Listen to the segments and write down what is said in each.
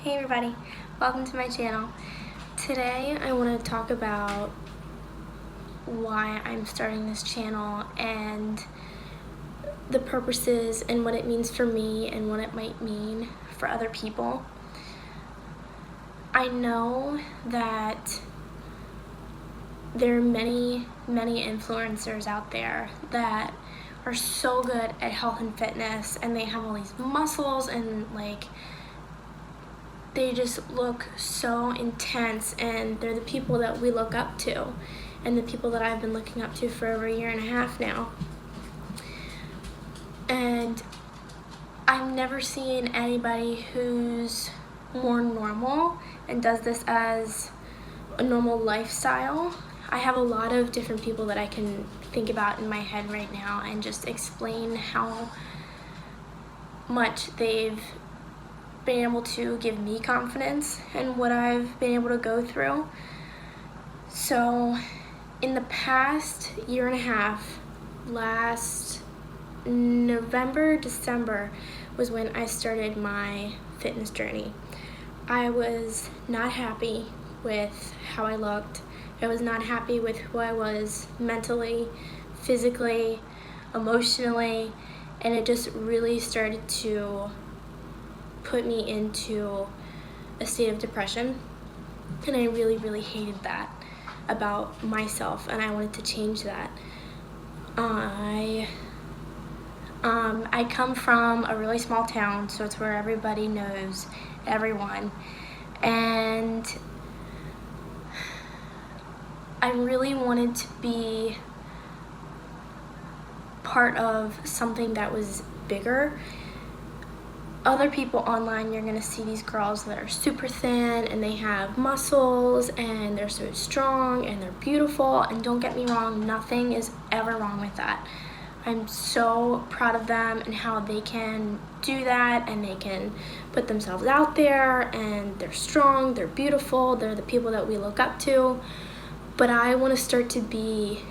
Hey everybody, welcome to my channel. Today I want to talk about why I'm starting this channel and the purposes and what it means for me and what it might mean for other people. I know that there are many influencers out there that are so good at health and fitness, and they have all these muscles and they just look so intense, and they're the people that we look up to and the people that I've been looking up to for over a year and a half now. And I've never seen anybody who's more normal and does this as a normal lifestyle. I have a lot of different people that I can think about in my head right now and just explain how much they've been able to give me confidence and what I've been able to go through. So in the past year and a half, last November, December was when I started my fitness journey. I was not happy with how I looked. I was not happy with who I was mentally, physically, emotionally, and it just really started to put me into a state of depression, and I really hated that about myself, and I wanted to change that. I come from a really small town, so it's where everybody knows everyone, and I really wanted to be part of something that was bigger. Other people online, you're gonna see these girls that are super thin and they have muscles and they're so strong and they're beautiful, and don't get me wrong, nothing is ever wrong with that. I'm so proud of them and how they can do that, and they can put themselves out there, and they're strong, they're beautiful, they're the people that we look up to. But I want to start to be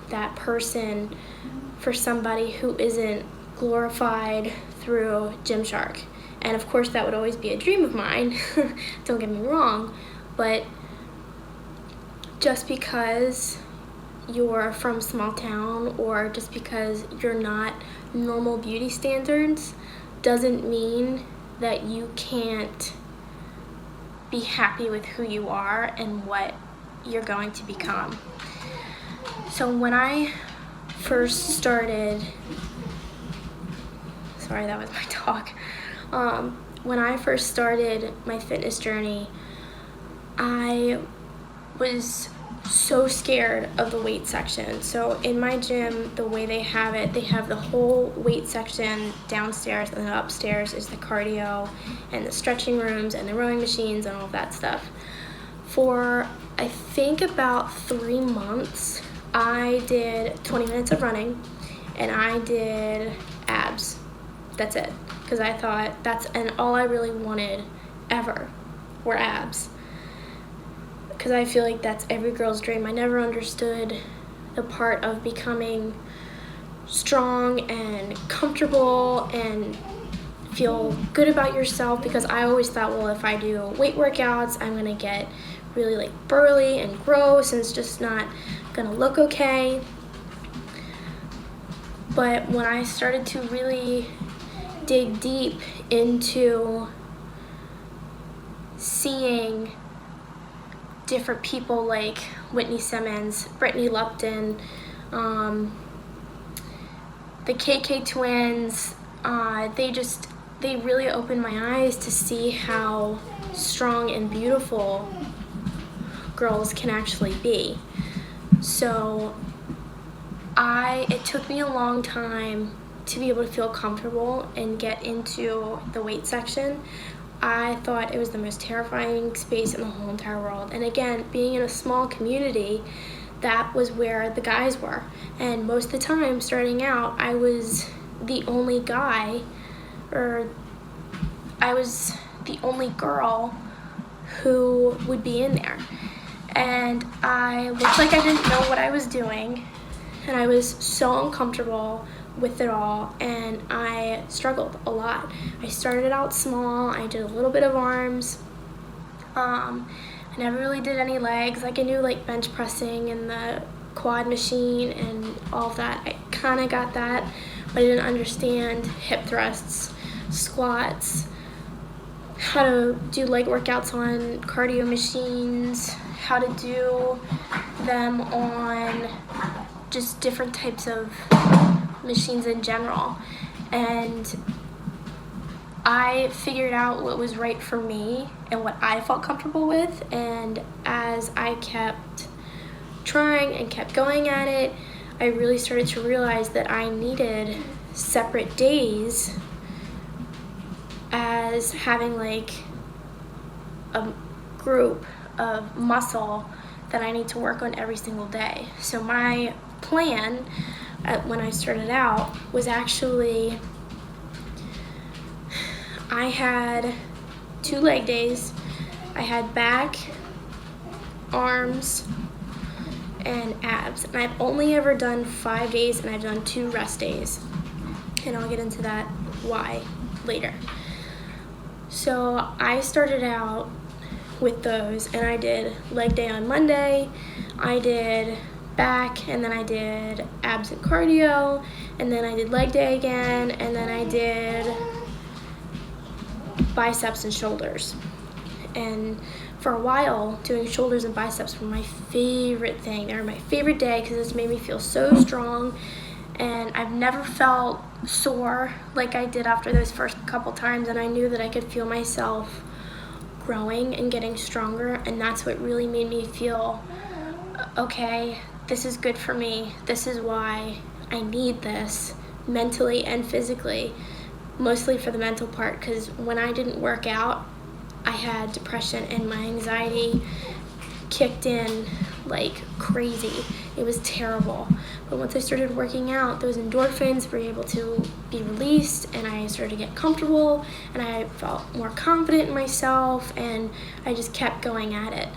that person for somebody who isn't glorified through Gymshark. And of course that would always be a dream of mine, don't get me wrong, but just because you're from a small town or just because you're not normal beauty standards doesn't mean that you can't be happy with who you are and what you're going to become. So when I first started, sorry, that was my dog. When I first started my fitness journey, I was so scared of the weight section. So in my gym, the way they have it, they have the whole weight section downstairs, and then upstairs is the cardio and the stretching rooms and the rowing machines and all of that stuff. For I think about 3 months, I did 20 minutes of running and I did abs. That's it. Because I thought and all I really wanted ever were abs. Because I feel like that's every girl's dream. I never understood the part of becoming strong and comfortable and feel good about yourself, because I always thought, well, if I do weight workouts, I'm gonna get really burly and gross, and it's just not gonna look okay. But when I started to really dig deep into seeing different people like Whitney Simmons, Brittany Lupton, the KK twins, they really opened my eyes to see how strong and beautiful girls can actually be. So it took me a long time to be able to feel comfortable and get into the weight section. I thought it was the most terrifying space in the whole entire world. And again, being in a small community, that was where the guys were. And most of the time, starting out, I was the only guy, or I was the only girl who would be in there. And I looked like I didn't know what I was doing, and I was so uncomfortable with it all, and I struggled a lot. I started out small, I did a little bit of arms, I never really did any legs. Like, I knew like bench pressing and the quad machine and all of that. I kind of got that, but I didn't understand hip thrusts, squats, how to do leg workouts on cardio machines, how to do them on just different types of machines in general. And I figured out what was right for me and what I felt comfortable with, and as I kept trying and kept going at it, I really started to realize that I needed separate days, as having like a group of muscle that I need to work on every single day. So my plan when I started out was actually, I had 2 leg days. I had back, arms, and abs. And I've only ever done 5 days, and I've done 2 rest days. And I'll get into that why later. So I started out with those, and I did leg day on Monday, I did back, and then I did abs and cardio, and then I did leg day again, and then I did biceps and shoulders. And for a while, doing shoulders and biceps were my favorite thing. They were my favorite day because it's made me feel so strong, and I've never felt sore like I did after those first couple times, and I knew that I could feel myself growing and getting stronger, and that's what really made me feel, okay, this is good for me. This is why I need this mentally and physically, mostly for the mental part, because when I didn't work out, I had depression and my anxiety kicked in like crazy. It was terrible. But once I started working out, those endorphins were able to be released, and I started to get comfortable, and I felt more confident in myself, and I just kept going at it.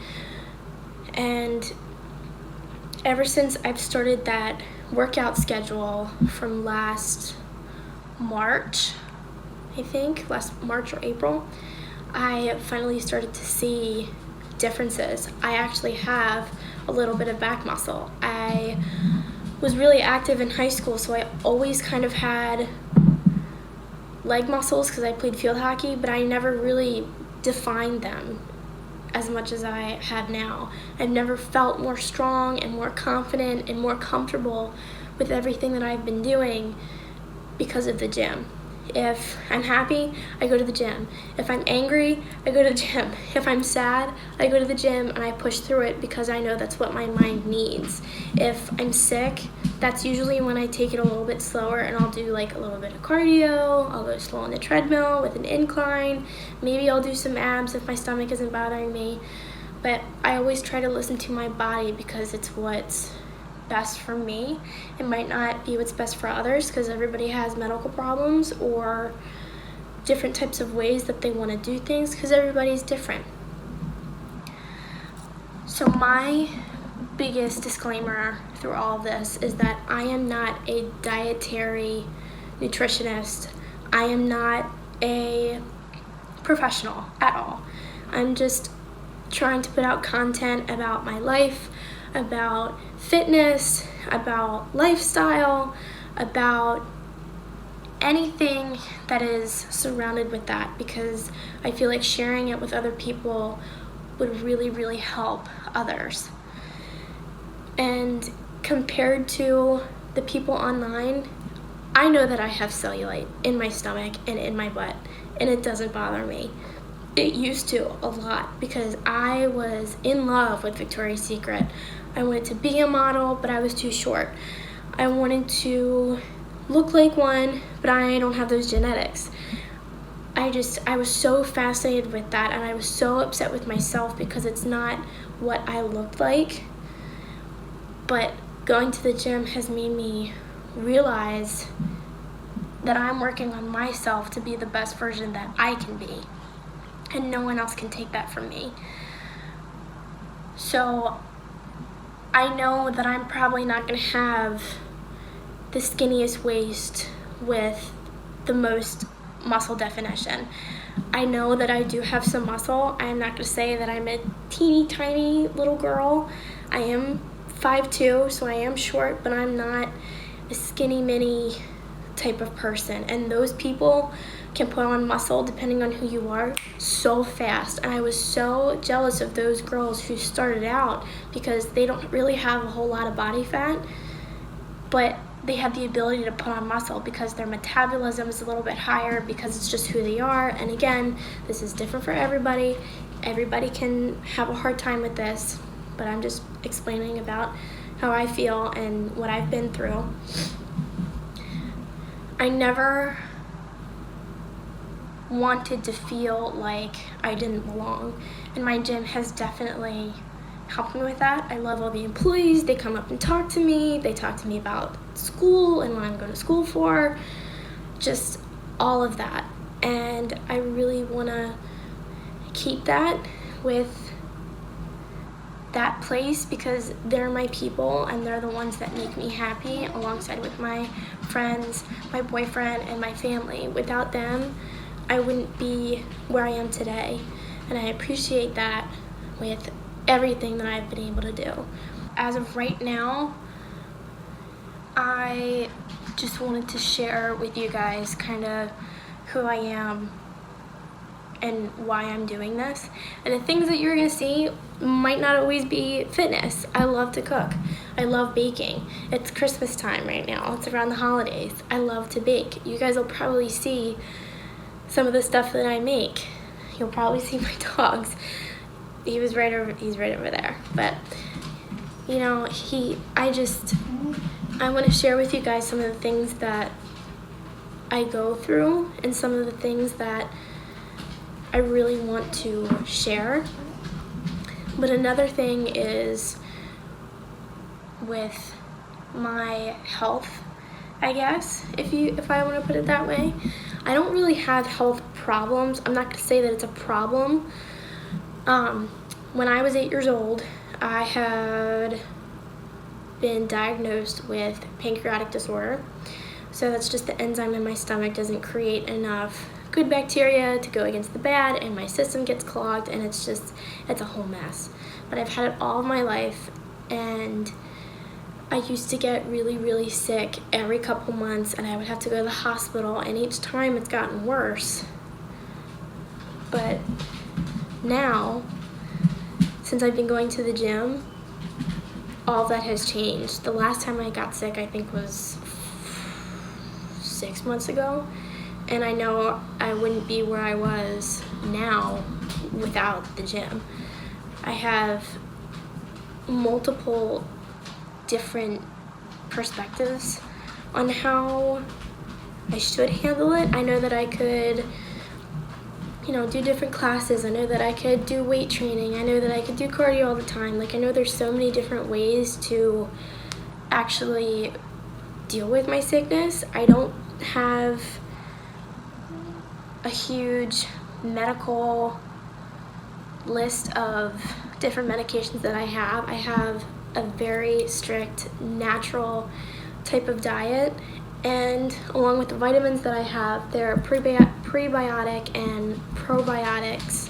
And ever since I've started that workout schedule from last March, I think, last March or April, I finally started to see differences. I actually have a little bit of back muscle. I was really active in high school, so I always kind of had leg muscles because I played field hockey, but I never really defined them as much as I have now. I've never felt more strong and more confident and more comfortable with everything that I've been doing because of the gym. If I'm happy, I go to the gym. If I'm angry, I go to the gym. If I'm sad, I go to the gym and I push through it because I know that's what my mind needs. If I'm sick, that's usually when I take it a little bit slower, and I'll do like a little bit of cardio. I'll go slow on the treadmill with an incline. Maybe I'll do some abs if my stomach isn't bothering me. But I always try to listen to my body because it's what's best for me. It might not be what's best for others because everybody has medical problems or different types of ways that they want to do things because everybody's different. So my biggest disclaimer through all of this is that I am not a dietary nutritionist. I am not a professional at all. I'm just trying to put out content about my life, about fitness, about lifestyle, about anything that is surrounded with that, because I feel like sharing it with other people would really, really help others. And compared to the people online, I know that I have cellulite in my stomach and in my butt, and it doesn't bother me. It used to a lot because I was in love with Victoria's Secret. I wanted to be a model, but I was too short. I wanted to look like one, but I don't have those genetics. I was so fascinated with that, and I was so upset with myself because it's not what I looked like. But going to the gym has made me realize that I'm working on myself to be the best version that I can be, and no one else can take that from me. So I know that I'm probably not going to have the skinniest waist with the most muscle definition. I know that I do have some muscle. I am not going to say that I'm a teeny tiny little girl. I am 5'2", so I am short, but I'm not a skinny mini type of person. And those people can put on muscle, depending on who you are, so fast. And I was so jealous of those girls who started out because they don't really have a whole lot of body fat, but they have the ability to put on muscle because their metabolism is a little bit higher, because it's just who they are. And again, this is different for everybody. Everybody can have a hard time with this, but I'm just explaining about how I feel and what I've been through. I never wanted to feel like I didn't belong, and my gym has definitely helped me with that. I love all the employees. They come up and talk to me. They talk to me about school and what I'm going to school for, just all of that. And I really want to keep that with that place, because they're my people and they're the ones that make me happy, alongside with my friends, my boyfriend, and my family. Without them, I wouldn't be where I am today, and I appreciate that with everything that I've been able to do. As of right now, I just wanted to share with you guys kind of who I am and why I'm doing this. And the things that you're gonna see might not always be fitness. I love to cook. I love baking. It's Christmas time right now. It's around the holidays. I love to bake. You guys will probably see some of the stuff that I make. You'll probably see my dogs. He's right over there. But you know, I want to share with you guys some of the things that I go through and some of the things that I really want to share. But another thing is with my health, I guess, if I want to put it that way. I don't really have health problems. I'm not going to say that it's a problem. When I was 8 years old, I had been diagnosed with pancreatic disorder. So that's just the enzyme in my stomach doesn't create enough good bacteria to go against the bad, and my system gets clogged, and it's a whole mess. But I've had it all of my life, and I used to get really, really sick every couple months, and I would have to go to the hospital, and each time it's gotten worse. But now, since I've been going to the gym, all of that has changed. The last time I got sick, I think, was 6 months ago, and I know I wouldn't be where I was now without the gym. I have multiple different perspectives on how I should handle it. I know that I could, do different classes. I know that I could do weight training. I know that I could do cardio all the time. Like, I know there's so many different ways to actually deal with my sickness. I don't have a huge medical list of different medications that I have. I have a very strict natural type of diet, and along with the vitamins that I have, there are prebiotic and probiotics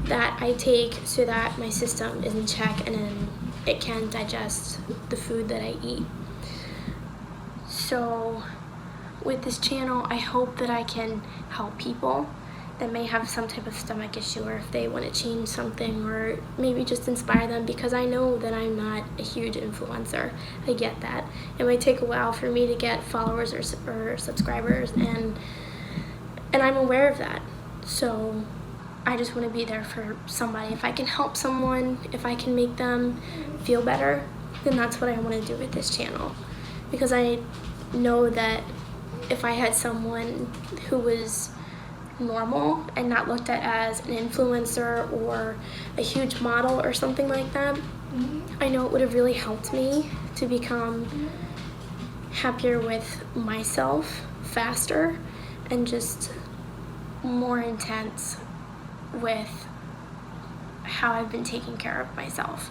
that I take so that my system is in check and it can digest the food that I eat. So with this channel, I hope that I can help people that may have some type of stomach issue, or if they want to change something, or maybe just inspire them, because I know that I'm not a huge influencer. I get that. It might take a while for me to get followers or subscribers, and I'm aware of that. So I just want to be there for somebody. If I can help someone, if I can make them feel better, then that's what I want to do with this channel. Because I know that if I had someone who was normal and not looked at as an influencer or a huge model or something like that, I know it would have really helped me to become happier with myself faster and just more intense with how I've been taking care of myself.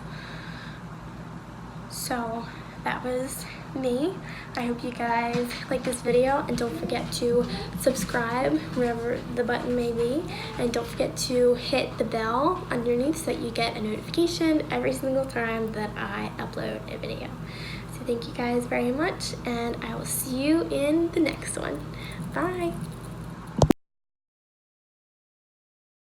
So that was me. I hope you guys like this video, and don't forget to subscribe wherever the button may be, and don't forget to hit the bell underneath so that you get a notification every single time that I upload a video. So thank you guys very much, and I will see you in the next one. Bye.